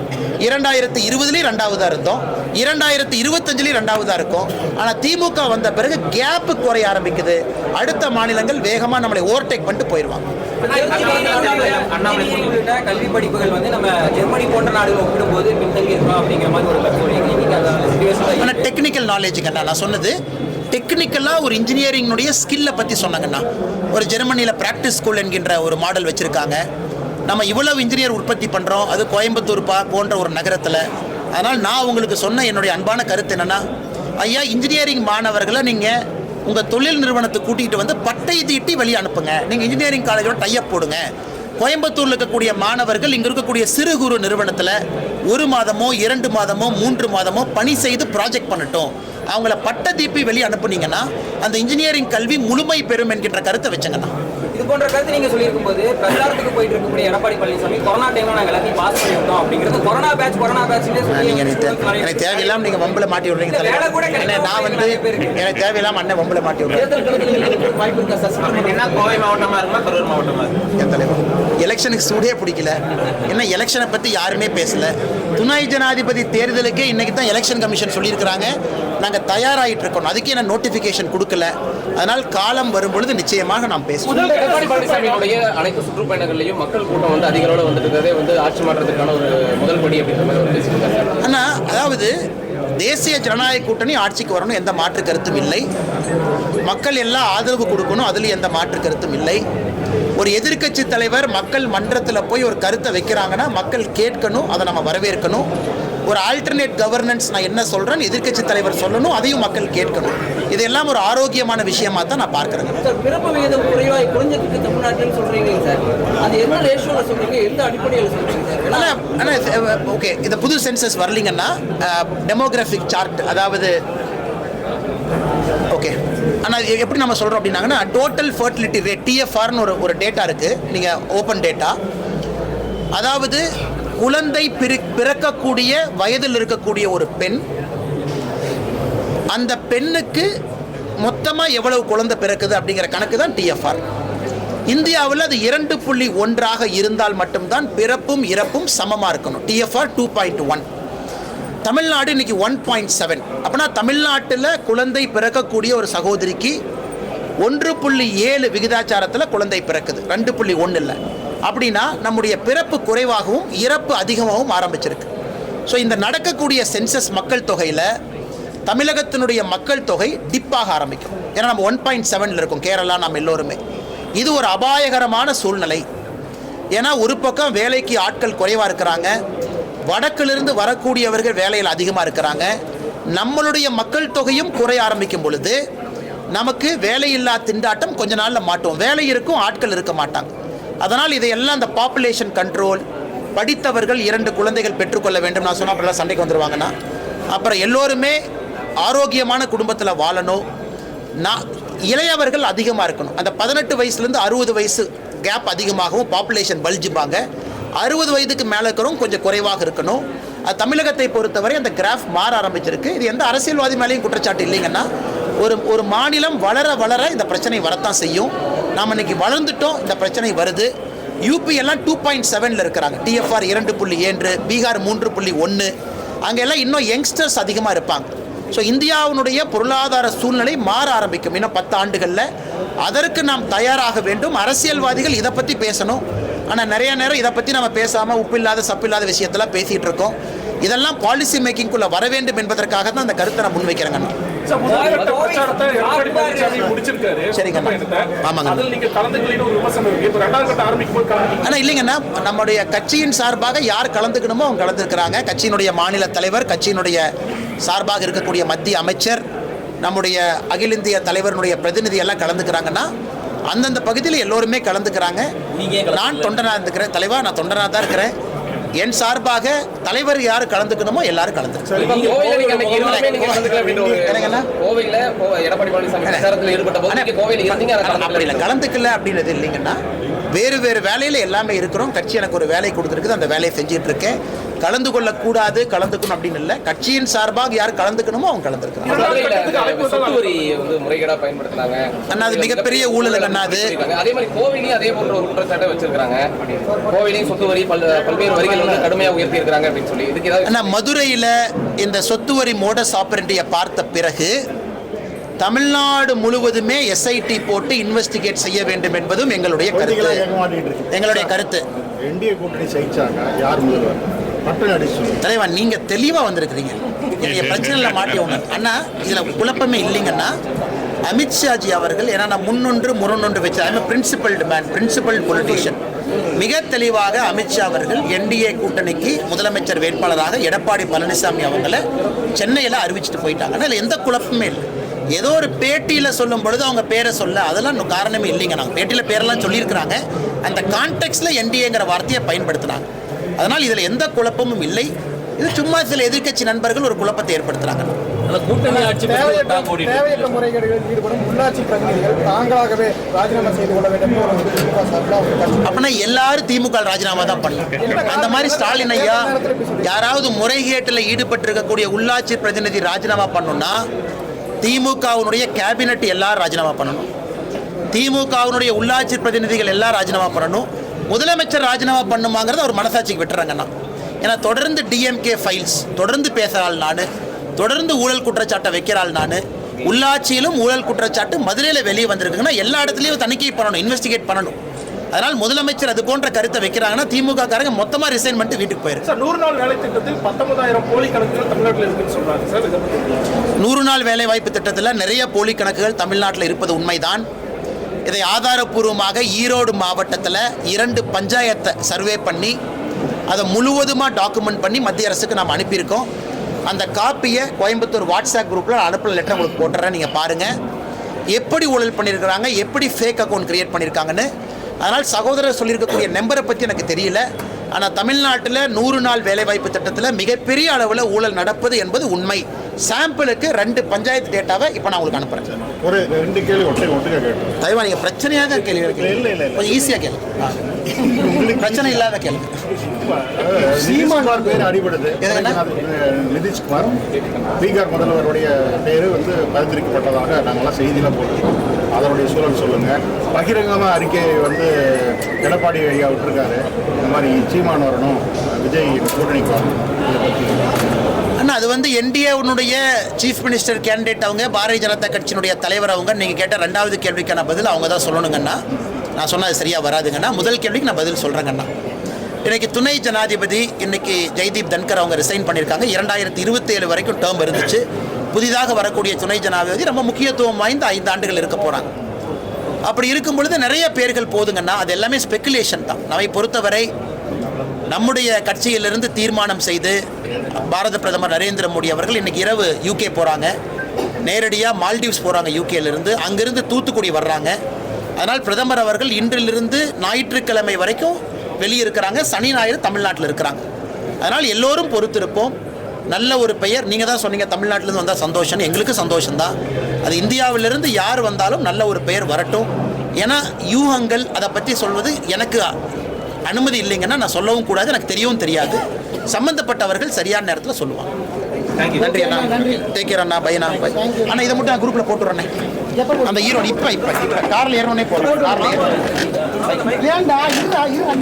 2020 ரெண்டாவதாக இருந்தோம், 2025 ரெண்டாவதாக இருக்கும். ஆனால் திமுக வந்த பிறகு கேப்பு குறைய ஆரம்பிக்குது. அடுத்த மாநிலங்கள் வேகமாக நம்மளை ஓவர்டேக் பண்ணிட்டு போயிடுவாங்க. கல்வி படிப்புகள் வந்து நம்ம ஜெர்மனி போன்ற நாடுகள் ஒப்பிடும்போது பின்தங்கி இருக்கோம் அப்படிங்கிற மாதிரி ஒரு கருத்து. ஆனால் டெக்னிக்கல் நாலேஜுங்கண்ணா நான் சொன்னது, டெக்னிக்கலாக ஒரு இன்ஜினியரிங்னுடைய ஸ்கில்லை பற்றி சொன்னாங்கண்ணா. ஒரு ஜெர்மனியில் ப்ராக்டிஸ் ஸ்கூல் என்கின்ற ஒரு மாடல் வச்சுருக்காங்க. நம்ம இவ்வளவு இன்ஜினியர் உற்பத்தி பண்ணுறோம், அது கோயம்புத்தூர் போன்ற ஒரு நகரத்தில். அதனால் நான் உங்களுக்கு சொன்ன என்னுடைய அன்பான கருத்து என்னென்னா, ஐயா இன்ஜினியரிங் மாணவர்களை நீங்கள் உங்கள் தொழில் நிறுவனத்தை கூட்டிகிட்டு வந்து பட்டை தீட்டி வெளியே அனுப்புங்க. நீங்கள் இன்ஜினியரிங் காலேஜோட டைப் போடுங்க. கோயம்புத்தூரில் இருக்கக்கூடிய மாணவர்கள் இங்கே இருக்கக்கூடிய சிறு குறு நிறுவனத்தில் 1 மாதமோ 2 மாதமோ 3 மாதமோ பணி செய்து ப்ராஜெக்ட் பண்ணட்டும். அவங்கள பட்ட தீப்பி வெளியே அனுப்புனீங்கன்னா அந்த இன்ஜினியரிங் கல்வி முழுமை பெறும் என்கின்ற கருத்தை வச்சுங்கண்ணா. இது போன்ற கருத்து நீங்கள் சொல்லியிருக்கும் போது பிரச்சாரத்துக்கு போயிட்டு இருக்கக்கூடிய எடப்பாடி பழனிசாமி கொரோனா டைம்ல நாங்கள் எல்லாத்தையும் பாஸ் பண்ணிவிட்டோம் அப்படிங்கிறது கொரோனா பேட்ச் எனக்கு தேவையில்லாம நீங்கள் வம்பில் மாட்டி விடுறீங்க. நான் வந்து எனக்கு தேவையில்லாம அண்ணன் வம்பில் மாட்டி விடுறேன். வாய்ப்பு இருக்கா சார்? என்ன கோவை மாவட்டமாக இருக்குமா கரூர் மாவட்டமாக இருக்கு? என் தலைவர் எலெக்ஷனுக்கு சூடே பிடிக்கல. என்ன எலெக்ஷனை பற்றி யாருமே பேசல. துணை ஜனாதிபதி தேர்தலுக்கே இன்னைக்கு தான் எலெக்ஷன் கமிஷன் சொல்லியிருக்கிறாங்க, நாங்கள் தயாராகிட்டு இருக்கோம். அதுக்கு என்ன நோட்டிஃபிகேஷன் கொடுக்கல. அதனால் காலம் வரும்பொழுது நிச்சயமாக நாம் பேசுவோம். எடப்பாடி பழனிசாமியுடைய அனைத்து சுற்றுப்பயணங்கள்லையும் மக்கள் கூட்டம் வந்து அதிக அளவில் வந்துட்டு வந்து ஆட்சி மாற்றத்துக்கான ஒரு முதல் படி அப்படின்ற மாதிரி பேசியிருக்காங்க. ஆனால் அதாவது தேசிய ஜனநாயக கூட்டணி ஆட்சிக்கு வரணும், எந்த மாற்று கருத்தும் இல்லை. மக்கள் எல்லாம் ஆதரவு கொடுக்கணும், அதுலேயும் எந்த மாற்று கருத்தும் இல்லை. ஒரு எதிர்க்கட்சி தலைவர் மக்கள் மன்றத்தில் போய் ஒரு கருத்தை வைக்கிறாங்கன்னா மக்கள் கேட்கணும், அதை நம்ம வரவேற்கணும். ஒரு ஆல்டர்னேட் கவர்னன்ஸ் நான் என்ன சொல்கிறேன், எதிர்க்கட்சி தலைவர் சொல்லணும், அதையும் மக்கள் கேட்கணும். இதெல்லாம் ஒரு ஆரோக்கியமான விஷயமா தான் நான் பார்க்குறேங்க. சார், பிறப்பு விகிதம் குறைஞ்சதுக்கு தமிழ்நாட்டில் சொல்கிறீங்க சார், அது என்ன ரேஷியோவில் சொல்கிறீங்க, எந்த அடிப்படையில் சொல்கிறீங்க சார்? ஆனால் ஓகே, இந்த புது சென்சஸ் வரலீங்கன்னா டெமோகிராஃபிக் சார்ட், அதாவது ஓகே, ஆனால் எப்படி நம்ம சொல்கிறோம் அப்படின்னாங்கன்னா டோட்டல் ஃபர்டிலிட்டி ரேட் டிஎஃப்ஆர்னு ஒரு டேட்டா இருக்குது, நீங்கள் ஓப்பன் டேட்டா. அதாவது குழந்தை பிறக்கக்கூடிய வயதில் இருக்கக்கூடிய ஒரு பெண், அந்த பெண்ணுக்கு மொத்தமாக எவ்வளவு குழந்தை பிறக்குது அப்படிங்கிற கணக்கு தான் டிஎஃப்ஆர். இந்தியாவில் அது 2.1 இருந்தால் மட்டும்தான் பிறப்பும் இறப்பும் சமமாக இருக்கணும். டிஎஃப்ஆர் 2.1. தமிழ்நாடு இன்னைக்கு 1.7. அப்படின்னா தமிழ்நாட்டில் குழந்தை பிறக்கக்கூடிய ஒரு சகோதரிக்கு 1.7 விகிதாச்சாரத்தில் குழந்தை பிறக்குது, 2.1 இல்லை. அப்படின்னா நம்முடைய பிறப்பு குறைவாகவும் இறப்பு அதிகமாகவும் ஆரம்பிச்சிருக்கு. ஸோ இந்த நடக்கக்கூடிய சென்சஸ் மக்கள் தொகையில் தமிழகத்தினுடைய மக்கள் தொகை டிப்பாக ஆரம்பிக்கும். ஏன்னா நம்ம 1.7 இருக்கும் கேரளா, நம்ம எல்லோருமே. இது ஒரு அபாயகரமான சூழ்நிலை. ஏன்னா ஒரு பக்கம் வேலைக்கு ஆட்கள் குறைவாக இருக்கிறாங்க, வடக்கிலிருந்து வரக்கூடியவர்கள் வேலையில் அதிகமாக இருக்கிறாங்க. நம்மளுடைய மக்கள் தொகையும் குறைய ஆரம்பிக்கும் பொழுது நமக்கு வேலையில்லா திண்டாட்டம் கொஞ்ச நாளில் மாட்டோம். வேலை இருக்கும், ஆட்கள் இருக்க மாட்டாங்க. அதனால் இதையெல்லாம் அந்த பாப்புலேஷன் கண்ட்ரோல், படித்தவர்கள் 2 குழந்தைகள் பெற்றுக்கொள்ள வேண்டும் நான் சொன்னால் அப்படிலாம் சண்டைக்கு வந்துடுவாங்கன்னா, அப்புறம் எல்லோருமே ஆரோக்கியமான குடும்பத்தில் வாழணும். இளையவர்கள் அதிகமாக இருக்கணும். அந்த 18 வயசுலேருந்து 60 வயசு கேப் அதிகமாகவும் பாப்புலேஷன் பல்ஜிப்பாங்க. 60 வயதுக்கு மேலே இருக்கிறவங்க கொஞ்சம் குறைவாக இருக்கணும். அது தமிழகத்தை பொறுத்தவரை அந்த கிராஃப் மாற ஆரம்பிச்சிருக்கு. இது எந்த அரசியல்வாதி மேலேயும் குற்றச்சாட்டு இல்லைங்கன்னா, ஒரு மாநிலம் வளர வளர இந்த பிரச்சனை வரத்தான் செய்யும். நாம் இன்னைக்கு வளர்ந்துட்டோம், இந்த பிரச்சனை வருது. யூபி எல்லாம் 2.7 இருக்கிறாங்க, டிஎஃப்ஆர் 2.7, பீகார் 3.1. அங்கெல்லாம் இன்னும் யங்ஸ்டர்ஸ் அதிகமாக இருப்பாங்க. ஸோ இந்தியாவினுடைய பொருளாதார சூழ்நிலை மாற ஆரம்பிக்கும் இன்னும் 10 ஆண்டுகளில். அதற்கு நாம் தயாராக வேண்டும். அரசியல்வாதிகள் இதை பற்றி பேசணும். ஆனால் நிறைய நேரம் இதை பற்றி நம்ம பேசாமல் உப்பில்லாத சப்பில்லாத விஷயத்தெல்லாம் பேசிகிட்டு இருக்கோம். இதெல்லாம் பாலிசி மேக்கிங்குள்ளே வர வேண்டும் என்பதற்காக தான் அந்த கருத்தை நான் முன்வைக்கிறேங்க. ஆனால் இல்லைங்கண்ணா, நம்முடைய கட்சியின் சார்பாக யார் கலந்துக்கணுமோ அவங்க கலந்துருக்கிறாங்க. கட்சியினுடைய மாநில தலைவர், கட்சியினுடைய சார்பாக இருக்கக்கூடிய மத்திய அமைச்சர், நம்முடைய அகில இந்திய தலைவருடைய பிரதிநிதி எல்லாம் கலந்துக்கிறாங்கன்னா அந்தந்த பகுதியில் எல்லோருமே கலந்துக்கிறாங்க. நான் தொண்டனாக இருக்கிறேன் தலைவா, நான் தொண்டனாக தான் இருக்கிறேன். என் சார்பாக தலைவர் யார் கலந்துக்கணுமோ எல்லாரும் கலந்துக்கிறாங்க. கலந்துக்கல அப்படின்றது இல்லைங்கன்னா, வேறு வேறு வேலையில் எல்லாமே இருக்கிறோம். கட்சி எனக்கு ஒரு வேலை கொடுத்துருக்குது, அந்த வேலையை செஞ்சுட்டு இருக்கேன். கலந்து கொள்ளக்கூடாது, கலந்துக்கணும் அப்படின்னு இல்லை. கட்சியின் சார்பாக யார் கலந்துக்கணுமோ அவங்க கலந்துருக்கிறாங்க. அது மிகப்பெரிய ஊழல். அதே மாதிரி கோவிலையும் அதே போன்ற ஒரு குற்றச்சாட்டை வச்சிருக்காங்க. கோவிலையும் சொத்து வரி பல்வேறு வரிகள் வந்து கடுமையாக உயர்த்தி இருக்காங்க அப்படின்னு சொல்லி இதுக்கு ஏதாவது மதுரையில் இந்த சொத்து வரி மோடஸ் ஆபரண்டியை பார்த்த பிறகு தமிழ்நாடு முழுவதுமே எஸ்ஐடி போட்டு இன்வெஸ்டிகேட் செய்ய வேண்டும் என்பதும் எங்களுடைய கருத்து. என்டிஏ கூட்டணி ஜெயிச்சாங்க, யார் முதல்வர்? தலைவா, நீங்க தெளிவா வந்திருக்கிறீங்க. பிரச்சனை மாட்டி ஒண்ணு அண்ணா, இதுல குழப்பமே இல்லைங்கன்னா அமித்ஷாஜி அவர்கள், ஏன்னா நான் முன்னொன்று முரணொன்று வச்சு பிரின்சிபல் பொலிட்டீஷியன், மிக தெளிவாக அமித்ஷா அவர்கள் என்டிஏ கூட்டணிக்கு முதலமைச்சர் வேட்பாளராக எடப்பாடி பழனிசாமி அவங்களை சென்னையில் அறிவிச்சுட்டு போயிட்டாங்க. அதில் எந்த குழப்பமே இல்லை. ஏதோ ஒரு பேட்டியில் சொல்லும் பொழுது அவங்க பேரை சொல்ல அதெல்லாம் காரணமே இல்லைங்க. நாங்கள் பேட்டியில் பேரெல்லாம் சொல்லியிருக்கிறாங்க. அந்த கான்டெக்ட்ல என்டிஏங்கிற வார்த்தையை பயன்படுத்தினாங்க. அதனால் இதில் எந்த குழப்பமும் இல்லை. இது சும்மா சில எதிர்க்கட்சி நண்பர்கள் ஒரு குழப்பத்தை ஏற்படுத்துறாங்க. தேவையற்ற முறைகேடுகளில் ஈடுபடும் உள்ளாட்சி பிரதிநிதிகள் தாங்களாகவே ராஜினாமா செய்து கொள்ள வேண்டும். அப்படின்னா எல்லாரும் திமுக ராஜினாமா தான் பண்ணலாம். அந்த மாதிரி ஸ்டாலின் ஐயா யாராவது முறைகேட்டில் ஈடுபட்டு இருக்கக்கூடிய உள்ளாட்சி பிரதிநிதி ராஜினாமா பண்ணணும்னா திமுகவினுடைய கேபினெட் எல்லாரும் ராஜினாமா பண்ணணும். திமுகவினுடைய உள்ளாட்சி பிரதிநிதிகள் எல்லாரும் ராஜினாமா பண்ணணும். முதலமைச்சர் ராஜினாமா பண்ணுமாங்கிறத ஒரு மனசாட்சிக்கு விட்டுறாங்கண்ணா. ஏன்னா தொடர்ந்து டிஎம்கே ஃபைல்ஸ் தொடர்ந்து பேசுகிறாள், நான் தொடர்ந்து ஊழல் குற்றச்சாட்டை வைக்கிறாள், நான் உள்ளாட்சியிலும் ஊழல் குற்றச்சாட்டு மதுரையில் வெளியே வந்திருக்குங்கன்னா எல்லா இடத்துலையும் தணிக்கை பண்ணணும், இன்வெஸ்டிகேட் பண்ணணும். அதனால் முதலமைச்சர் அது போன்ற கருத்தை வைக்கிறாங்கன்னா திமுக காரங்க மொத்தமாக ரிசைன் பண்ணிட்டு வீட்டுக்கு போயிருக்கு. 100 நாள் வேலை திட்டத்தில் 19,000 போலி கணக்குகள் தமிழ்நாட்டில் இருக்குன்னு சொல்றாங்க சார். 100 நாள் வேலை வாய்ப்பு திட்டத்தில் நிறைய போலி கணக்குகள் தமிழ்நாட்டில் இருப்பது உண்மைதான். இதை ஆதாரப்பூர்வமாக ஈரோடு மாவட்டத்தில் 2 பஞ்சாயத்தை சர்வே பண்ணி அதை முழுவதுமாக டாக்குமெண்ட் பண்ணி மத்திய அரசுக்கு நாம் அனுப்பியிருக்கோம். அந்த காப்பியை கோயம்புத்தூர் வாட்ஸ்அப் குரூப்பில் அனுப்பின லெட்டர் உங்களுக்கு போட்டுறேன், நீங்கள் பாருங்கள் எப்படி ஊழல் பண்ணியிருக்கிறாங்க, எப்படி ஃபேக் அக்கௌண்ட் கிரியேட் பண்ணியிருக்காங்கன்னு. அதனால் சகோதரர் சொல்லியிருக்கக்கூடிய நம்பரை பற்றி எனக்கு தெரியல. ஆனால் தமிழ்நாட்டில் 100 நாள் வேலைவாய்ப்பு திட்டத்தில் மிகப்பெரிய அளவில் ஊழல் நடப்பது என்பது உண்மை. சாம்பிளுக்கு 2 பஞ்சாயத்து டேட்டாவை இப்போ நான் உங்களுக்கு அனுப்புகிறேன். ஒரு 2 கேள்வி ஒட்டுக்கா கேட்டேன். தயவா நீங்கள் பிரச்சனையாக கேள்வி கொஞ்சம் ஈஸியாக கேள்வி, பிரச்சனை இல்லாத கேள்வி. பேர் அடிபடுது. நிதிஷ்குமார் பீகார் முதல்வருடைய பேர் பரிந்துரைக்கப்பட்டதாக நாங்கள்லாம் செய்தியில் போட்டிருக்கோம். அதனுடைய சூழல் சொல்லுங்கள். பகிரங்கமாக அறிக்கையை எடப்பாடி ஐயா விட்டுருக்காரு, இந்த மாதிரி சீமான் வரணும், விஜய் கூட்டணிக்கு வரணும். இதை பற்றி அண்ணா, அது என்டிஏனுடைய சீஃப் மினிஸ்டர் கேண்டிடேட் அவங்க, பாரதிய ஜனதா கட்சியினுடைய தலைவர் அவங்க. நீங்கள் கேட்ட 2வது கேள்விக்கான பதில் அவங்க தான் சொல்லணுங்கண்ணா. நான் சொன்னால் அது சரியாக வராதுங்கண்ணா. முதல் கேள்விக்கு நான் பதில் சொல்கிறேங்கண்ணா. இன்றைக்கி துணை ஜனாதிபதி இன்றைக்கி ஜெய்தீப் தன்கர் அவங்க ரிசைன் பண்ணியிருக்காங்க. 2027 வரைக்கும் டேர்ம் இருந்துச்சு. புதிதாக வரக்கூடிய துணை ஜனாதிபதி ரொம்ப முக்கியத்துவம் வாய்ந்த 5 ஆண்டுகள் இருக்க போகிறாங்க. அப்படி இருக்கும் பொழுது நிறைய பேர்கள் போதுங்கன்னா அது எல்லாமே ஸ்பெக்குலேஷன் தான். நம்மை பொறுத்தவரை நம்முடைய கட்சியிலிருந்து தீர்மானம் செய்து பாரத பிரதமர் நரேந்திர மோடி அவர்கள் இன்றைக்கி இரவு யூகே போகிறாங்க, நேரடியாக மால்டீவ்ஸ் போகிறாங்க யூகேலிருந்து, அங்கிருந்து தூத்துக்குடி வர்றாங்க. அதனால் பிரதமர் அவர்கள் இன்றிலிருந்து ஞாயிற்றுக்கிழமை வரைக்கும் வெளியே இருக்கிறாங்க, சனி ஞாயிறு தமிழ்நாட்டில் இருக்கிறாங்க. அதனால் எல்லோரும் பொறுத்திருப்போம். நல்ல ஒரு பெயர், நீங்கள் தான் சொன்னீங்க தமிழ்நாட்டிலேருந்து வந்தால் சந்தோஷம், எங்களுக்கு சந்தோஷம்தான். அது இந்தியாவிலிருந்து யார் வந்தாலும் நல்ல ஒரு பெயர் வரட்டும். ஏன்னா யூகங்கள் அதை பற்றி சொல்வது எனக்கு அனுமதி இல்லைங்கன்னா நான் சொல்லவும் கூடாது, எனக்கு தெரியவும் தெரியாது. சம்பந்தப்பட்டவர்கள் சரியான நேரத்தில் சொல்லுவாங்க. நன்றி அண்ணா, டேக் கேர் அண்ணா, பை அண்ணா, பை அண்ணா. இதை மட்டும் நான் குரூப்பில் போட்டுறேன். அந்த ஈரோடு இப்போ காரில் ஏறணுன்னே போகிறேன். காரில் ஏறணும்.